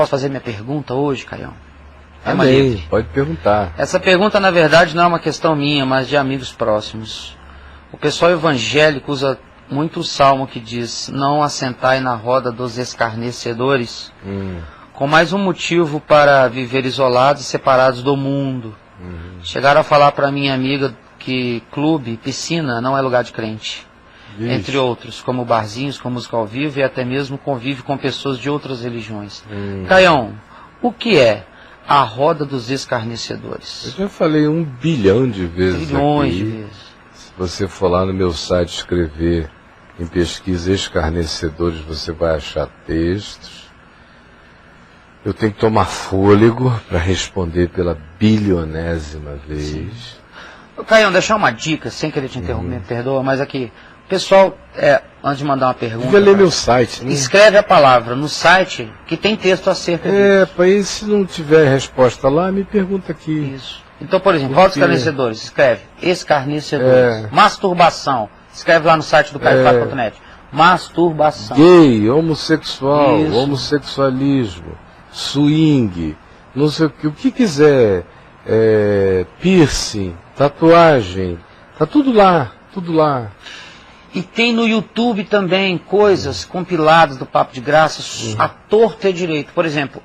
Posso fazer minha pergunta hoje, Caião? Amém, pode perguntar. Essa pergunta, na verdade, não é uma questão minha, mas de amigos próximos. O pessoal evangélico usa muito o salmo que diz: não assentai na roda dos escarnecedores, com mais um motivo para viver isolados e separados do mundo. Chegaram a falar para minha amiga que clube, piscina, não é lugar de crente. Entre outros, como barzinhos com música ao vivo e até mesmo convive com pessoas de outras religiões. Caião, o que é a roda dos escarnecedores? Eu já falei 1 bilhão de vezes Trilhões aqui. de vezes. Se você for lá no meu site escrever em pesquisa escarnecedores, você vai achar textos. Eu tenho que tomar fôlego para responder pela bilionésima vez. Caião, deixar uma dica, sem querer te interromper, me perdoa, mas aqui, pessoal, antes de mandar uma pergunta, Devia ler meu site, né? escreve a palavra no site que tem texto acerca disso. Para isso, se não tiver resposta lá, me pergunta aqui. Isso. Então, por exemplo, roda escarnecedores, escreve escarnecedores. Masturbação, escreve lá no site do caiofac.net. Masturbação. Gay, homossexual, Isso. homossexualismo, swing, não sei o que quiser, piercing, tatuagem, tá tudo lá, tudo lá. E tem no YouTube também coisas compiladas do Papo de Graça, a torto e direito. Por exemplo,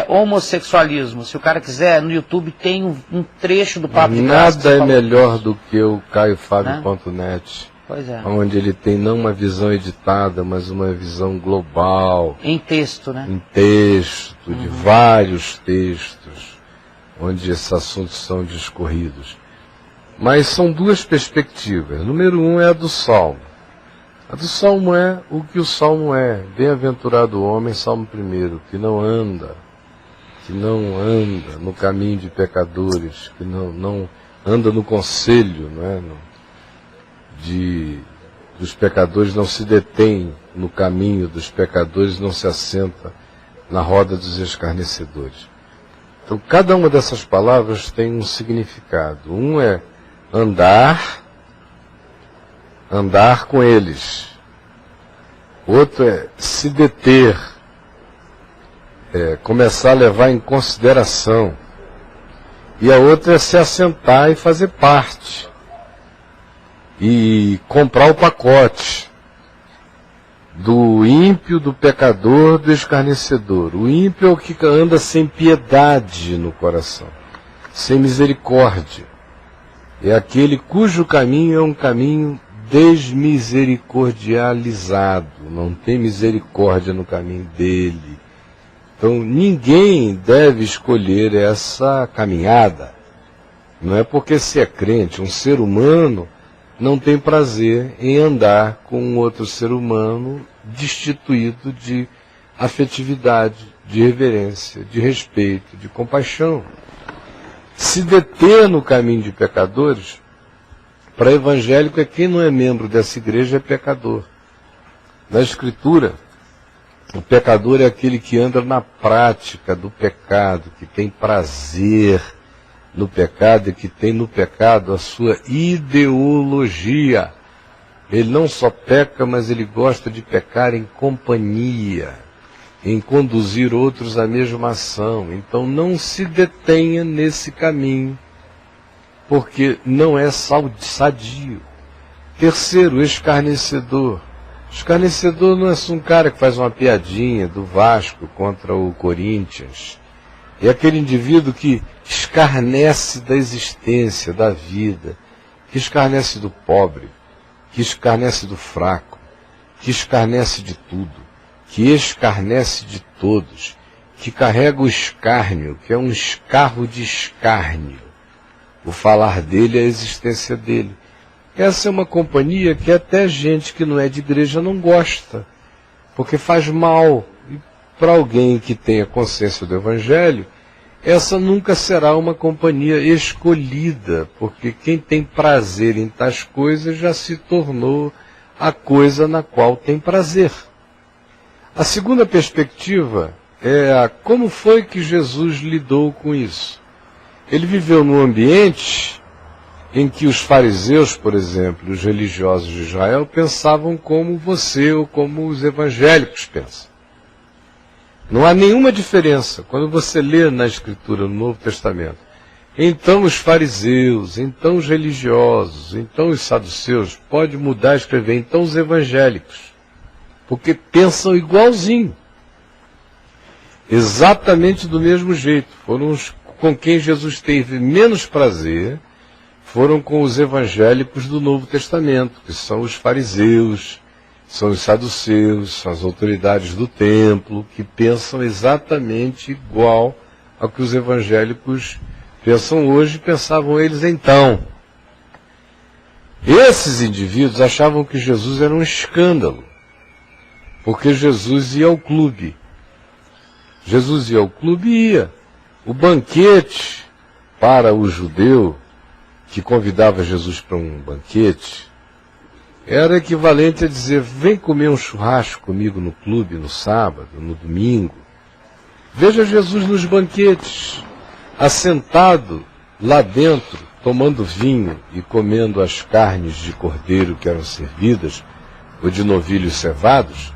homossexualismo. Se o cara quiser, no YouTube tem um trecho do Papo de Graça. Nada é melhor do que o caiofac.net. Pois é. Onde ele tem não uma visão editada, mas uma visão global. Em texto, né? Em texto, de vários textos, onde esses assuntos são discorridos. Mas são 2 perspectivas. Número 1 é a do Salmo. A do Salmo é o que o Salmo é. Bem-aventurado o homem, Salmo 1, que não anda no caminho de pecadores, que não anda no conselho, não é? Dos pecadores, não se detém no caminho dos pecadores, não se assenta na roda dos escarnecedores. Então, cada uma dessas palavras tem um significado. Um é andar com eles. Outro é se deter, começar a levar em consideração. E a outra é se assentar e fazer parte. E comprar o pacote do ímpio, do pecador, do escarnecedor. O ímpio é o que anda sem piedade no coração, sem misericórdia. É aquele cujo caminho é um caminho desmisericordializado, não tem misericórdia no caminho dele. Então ninguém deve escolher essa caminhada. Não é porque se é crente, um ser humano não tem prazer em andar com um outro ser humano destituído de afetividade, de reverência, de respeito, de compaixão. Se deter no caminho de pecadores, para evangélico, quem não é membro dessa igreja é pecador. Na Escritura, o pecador é aquele que anda na prática do pecado, que tem prazer no pecado e que tem no pecado a sua ideologia. Ele não só peca, mas ele gosta de pecar em companhia, em conduzir outros à mesma ação. Então não se detenha nesse caminho, porque não é sadio. Terceiro, escarnecedor. Escarnecedor não é só um cara que faz uma piadinha do Vasco contra o Corinthians. É aquele indivíduo que escarnece da existência, da vida, que escarnece do pobre, que escarnece do fraco, que escarnece de tudo, que escarnece de todos, que carrega o escárnio, que é um escarro de escárnio. O falar dele é a existência dele. Essa é uma companhia que até gente que não é de igreja não gosta, porque faz mal. E para alguém que tenha consciência do Evangelho, essa nunca será uma companhia escolhida, porque quem tem prazer em tais coisas já se tornou a coisa na qual tem prazer. A segunda perspectiva é como foi que Jesus lidou com isso. Ele viveu num ambiente em que os fariseus, por exemplo, os religiosos de Israel, pensavam como você ou como os evangélicos pensam. Não há nenhuma diferença. Quando você lê na Escritura, no Novo Testamento, então os fariseus, então os religiosos, então os saduceus, pode mudar e escrever, então os evangélicos, porque pensam igualzinho. Exatamente do mesmo jeito. Foram os com quem Jesus teve menos prazer, foram com os evangélicos do Novo Testamento, que são os fariseus, são os saduceus, são as autoridades do templo, que pensam exatamente igual ao que os evangélicos pensam hoje, pensavam eles então. Esses indivíduos achavam que Jesus era um escândalo, porque Jesus ia ao clube. Jesus ia ao clube e ia. O banquete para o judeu que convidava Jesus para um banquete era equivalente a dizer: vem comer um churrasco comigo no clube no sábado, no domingo. Veja Jesus nos banquetes, assentado lá dentro, tomando vinho e comendo as carnes de cordeiro que eram servidas, ou de novilhos cevados,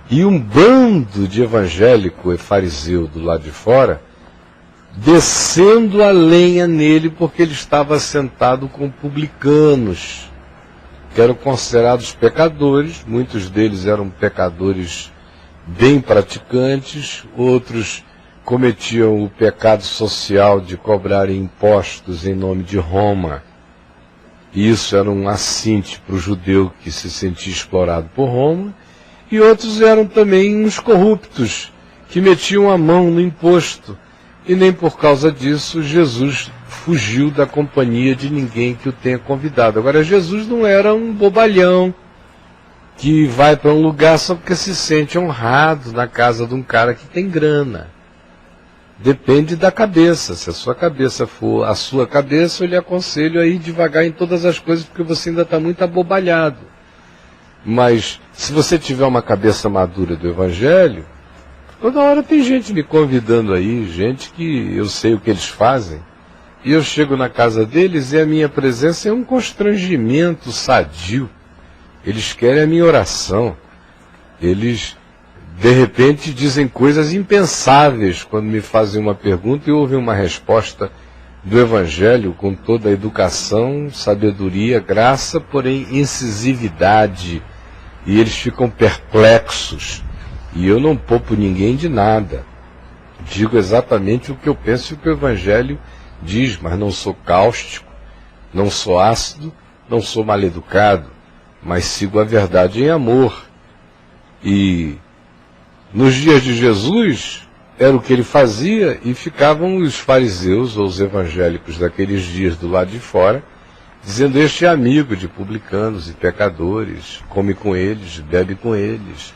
e um bando de evangélico e fariseu do lado de fora, descendo a lenha nele, porque ele estava sentado com publicanos, que eram considerados pecadores. Muitos deles eram pecadores bem praticantes, outros cometiam o pecado social de cobrarem impostos em nome de Roma. E isso era um assinte para o judeu que se sentia explorado por Roma. E outros eram também uns corruptos, que metiam a mão no imposto. E nem por causa disso Jesus fugiu da companhia de ninguém que o tenha convidado. Agora, Jesus não era um bobalhão que vai para um lugar só porque se sente honrado na casa de um cara que tem grana. Depende da cabeça. Se a sua cabeça for a sua cabeça, eu lhe aconselho a ir devagar em todas as coisas, porque você ainda está muito abobalhado. Mas se você tiver uma cabeça madura do Evangelho, toda hora tem gente me convidando aí, gente que eu sei o que eles fazem, e eu chego na casa deles e a minha presença é um constrangimento sadio. Eles querem a minha oração. Eles, de repente, dizem coisas impensáveis quando me fazem uma pergunta e ouvem uma resposta do Evangelho com toda a educação, sabedoria, graça, porém incisividade. E eles ficam perplexos. E eu não poupo ninguém de nada. Digo exatamente o que eu penso e o que o Evangelho diz, mas não sou cáustico, não sou ácido, não sou mal-educado, mas sigo a verdade em amor. E nos dias de Jesus, era o que ele fazia, e ficavam os fariseus ou os evangélicos daqueles dias do lado de fora, dizendo: este é amigo de publicanos e pecadores, come com eles, bebe com eles.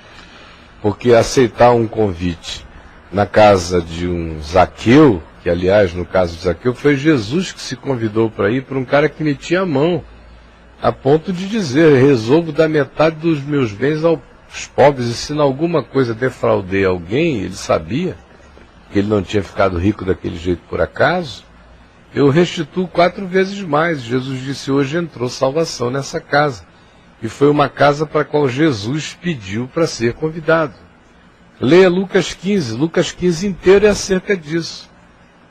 Porque aceitar um convite na casa de um Zaqueu, que aliás, no caso de Zaqueu, foi Jesus que se convidou para ir para um cara que metia a mão, a ponto de dizer: resolvo dar metade dos meus bens aos pobres, e se em alguma coisa defraudei alguém, ele sabia que ele não tinha ficado rico daquele jeito por acaso, eu restituo 4 vezes mais. Jesus disse: hoje entrou salvação nessa casa. E foi uma casa para a qual Jesus pediu para ser convidado. Leia Lucas 15. Lucas 15 inteiro é acerca disso.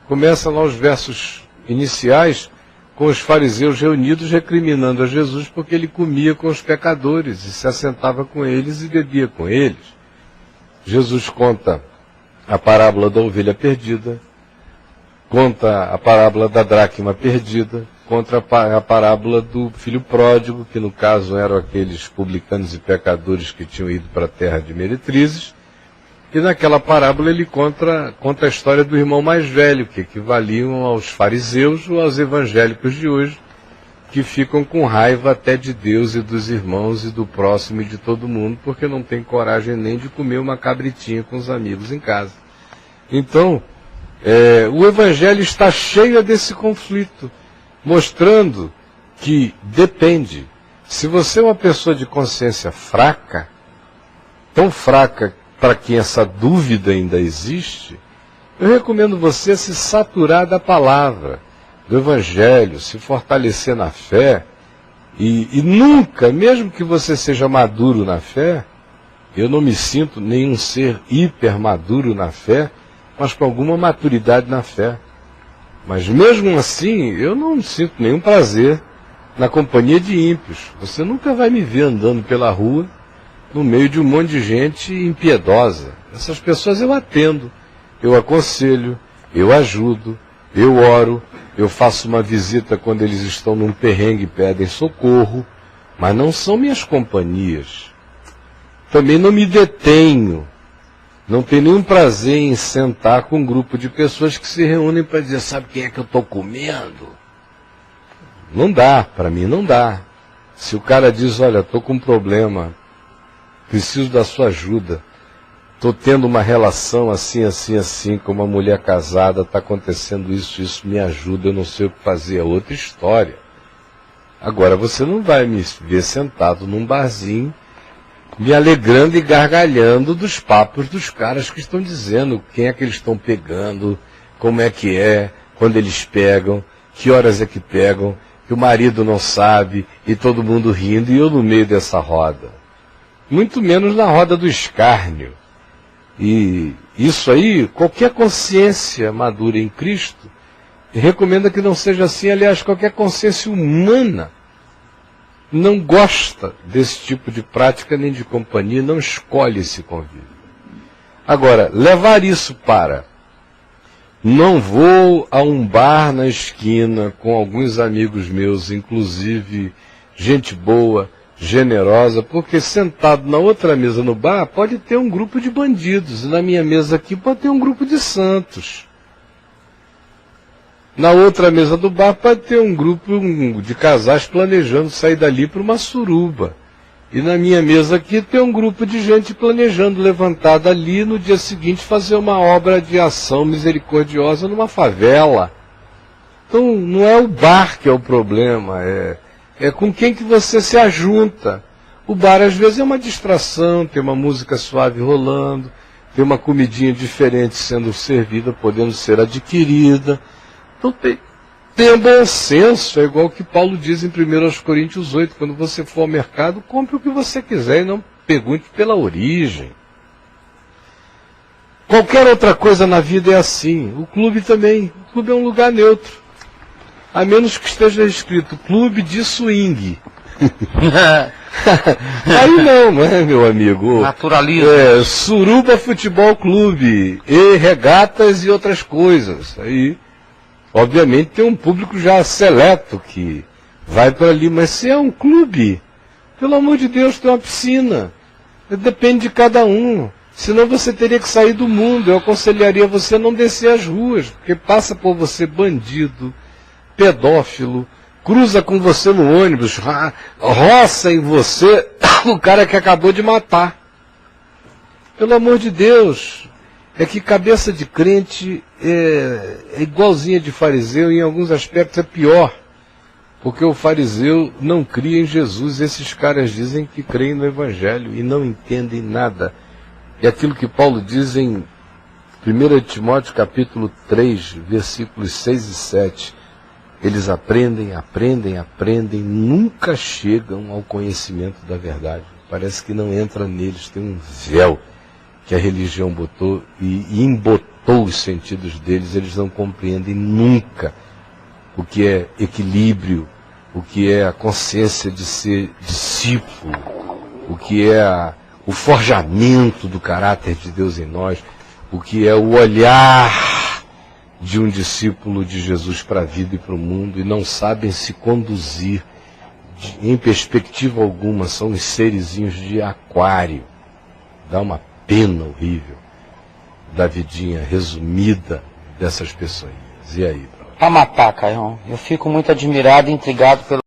Começa lá os versos iniciais com os fariseus reunidos recriminando a Jesus porque ele comia com os pecadores e se assentava com eles e bebia com eles. Jesus conta a parábola da ovelha perdida, conta a parábola da dracma perdida, contra a parábola do filho pródigo, que no caso eram aqueles publicanos e pecadores que tinham ido para a terra de meretrizes, e naquela parábola ele conta a história do irmão mais velho, que equivaliam aos fariseus ou aos evangélicos de hoje, que ficam com raiva até de Deus e dos irmãos e do próximo e de todo mundo, porque não tem coragem nem de comer uma cabritinha com os amigos em casa. Então, o Evangelho está cheio desse conflito, mostrando que depende. Se você é uma pessoa de consciência fraca, tão fraca para quem essa dúvida ainda existe, eu recomendo você se saturar da palavra, do Evangelho, se fortalecer na fé, e nunca, mesmo que você seja maduro na fé, Eu não me sinto nenhum ser hiper maduro na fé, mas com alguma maturidade na fé. Mas mesmo assim, eu não sinto nenhum prazer na companhia de ímpios. Você nunca vai me ver andando pela rua, no meio de um monte de gente impiedosa. Essas pessoas eu atendo, eu aconselho, eu ajudo, eu oro, eu faço uma visita quando eles estão num perrengue e pedem socorro, mas não são minhas companhias. Também não me detenho, não tenho nenhum prazer em sentar com um grupo de pessoas que se reúnem para dizer, sabe quem é que eu estou comendo? Não dá, para mim não dá. Se o cara diz, olha, estou com um problema, preciso da sua ajuda, estou tendo uma relação assim, assim, assim, com uma mulher casada, está acontecendo isso, me ajuda, eu não sei o que fazer, é outra história. Agora, você não vai me ver sentado num barzinho, me alegrando e gargalhando dos papos dos caras que estão dizendo quem é que eles estão pegando, como é, quando eles pegam, que horas é que pegam, que o marido não sabe, e todo mundo rindo, e eu no meio dessa roda. Muito menos na roda do escárnio. E isso aí, qualquer consciência madura em Cristo, recomenda que não seja assim. Aliás, qualquer consciência humana não gosta desse tipo de prática nem de companhia, não escolhe esse convívio. Agora, levar isso para não vou a um bar na esquina com alguns amigos meus, inclusive gente boa, generosa, porque sentado na outra mesa no bar pode ter um grupo de bandidos, e na minha mesa aqui pode ter um grupo de santos. Na outra mesa do bar pode ter um grupo de casais planejando sair dali para uma suruba. E na minha mesa aqui tem um grupo de gente planejando levantar dali no dia seguinte fazer uma obra de ação misericordiosa numa favela. Então não é o bar que é o problema, é com quem que você se ajunta. O bar às vezes é uma distração, tem uma música suave rolando, tem uma comidinha diferente sendo servida, podendo ser adquirida. Então tenha bom senso, é igual o que Paulo diz em 1 Coríntios 8, quando você for ao mercado, compre o que você quiser e não pergunte pela origem. Qualquer outra coisa na vida é assim, o clube também, o clube é um lugar neutro, a menos que esteja escrito clube de swing. Aí não é, meu amigo? Naturalismo. Suruba Futebol Clube, e regatas e outras coisas, aí... Obviamente tem um público já seleto que vai para ali, mas se é um clube, pelo amor de Deus, tem uma piscina. Depende de cada um. Senão você teria que sair do mundo. Eu aconselharia você a não descer as ruas, porque passa por você bandido, pedófilo, cruza com você no ônibus, roça em você o cara que acabou de matar. Pelo amor de Deus. É que cabeça de crente é igualzinha de fariseu, e em alguns aspectos é pior, porque o fariseu não cria em Jesus. Esses caras dizem que creem no Evangelho e não entendem nada. É aquilo que Paulo diz em 1 Timóteo capítulo 3, versículos 6 e 7. Eles aprendem, nunca chegam ao conhecimento da verdade. Parece que não entra neles, tem um véu que a religião botou e embotou os sentidos deles. Eles não compreendem nunca o que é equilíbrio, o que é a consciência de ser discípulo, o que é o forjamento do caráter de Deus em nós, o que é o olhar de um discípulo de Jesus para a vida e para o mundo, e não sabem se conduzir em perspectiva alguma. São uns serizinhos de aquário. Dá uma pena horrível da vidinha resumida dessas pessoas. E aí? Pra matar, Caião. Eu fico muito admirado e intrigado pelo